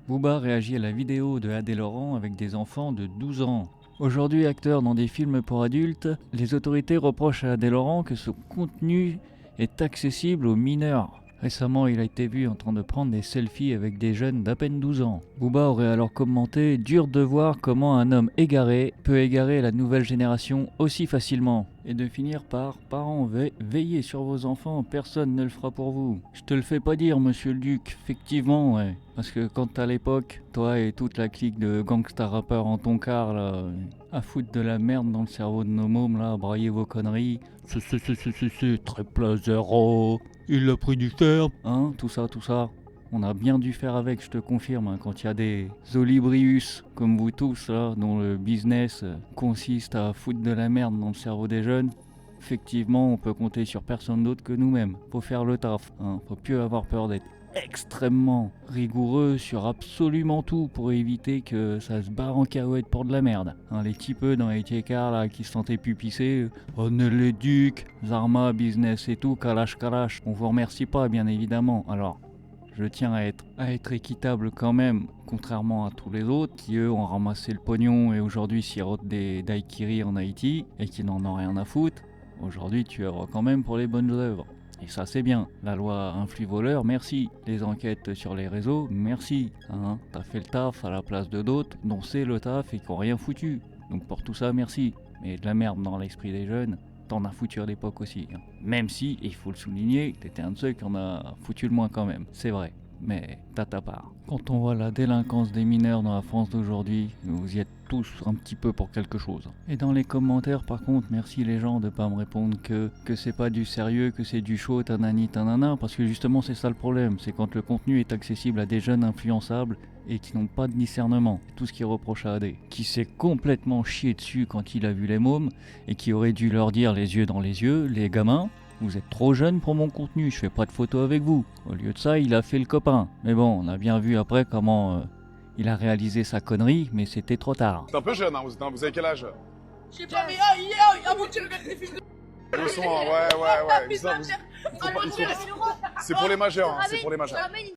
Booba réagit à la vidéo de Adé Laurent avec des enfants de 12 ans. Aujourd'hui acteur dans des films pour adultes, les autorités reprochent à Adé Laurent que ce contenu est accessible aux mineurs. Récemment, il a été vu en train de prendre des selfies avec des jeunes d'à peine 12 ans. Booba aurait alors commenté « Dur de voir comment un homme égaré peut égarer la nouvelle génération aussi facilement. » Et de finir par « Parents, veillez sur vos enfants, personne ne le fera pour vous. » Je te le fais pas dire, monsieur le duc, effectivement, ouais. Parce que quand à l'époque, toi et toute la clique de gangsta rappeurs en ton quart, là, à foutre de la merde dans le cerveau de nos mômes, là, à brailler vos conneries. C'est très plaisant. Il a pris du ferme. Hein, tout ça. On a bien dû faire avec, je te confirme, hein, quand il y a des olibrius comme vous tous, là, dont le business consiste à foutre de la merde dans le cerveau des jeunes. Effectivement, on peut compter sur personne d'autre que nous-mêmes. Faut faire le taf, hein. Faut plus avoir peur d'être extrêmement rigoureux sur absolument tout pour éviter que ça se barre en cacahuète pour de la merde. Hein, les petits peu dans les tiécards là qui se sentaient pupisser, on est les ducs, Zarma, business et tout, kalash. On vous remercie pas bien évidemment. Alors, je tiens à être équitable quand même, contrairement à tous les autres qui eux ont ramassé le pognon et aujourd'hui sirotent des daiquiris en Haïti et qui n'en ont rien à foutre. Aujourd'hui tu œuvres quand même pour les bonnes œuvres. Et ça c'est bien. La loi influe voleur, merci. Les enquêtes sur les réseaux, merci. Hein, t'as fait le taf à la place de d'autres dont c'est le taf et qui ont rien foutu. Donc pour tout ça, merci. Mais de la merde dans l'esprit des jeunes, t'en as foutu à l'époque aussi. Hein. Même si, et il faut le souligner, t'étais un de ceux qui en a foutu le moins quand même. C'est vrai. Mais t'as ta part. Quand on voit la délinquance des mineurs dans la France d'aujourd'hui, vous y êtes tous un petit peu pour quelque chose. Et dans les commentaires par contre, merci les gens de pas me répondre que c'est pas du sérieux, que c'est du show, tanani tanana, parce que justement c'est ça le problème, c'est quand le contenu est accessible à des jeunes influençables et qui n'ont pas de discernement. Tout ce qui reproche à Adé, qui s'est complètement chié dessus quand il a vu les mômes et qui aurait dû leur dire les yeux dans les yeux, les gamins, vous êtes trop jeune pour mon contenu, je fais pas de photos avec vous. Au lieu de ça, il a fait le copain. Mais bon, on a bien vu après comment il a réalisé sa connerie, mais c'était trop tard. C'est un peu jeune, hein, vous avez quel âge? Je sais pas, mais avant que tu regardes tes films de... Ils sont, ouais. C'est pour les majeurs, hein, c'est pour les majeurs.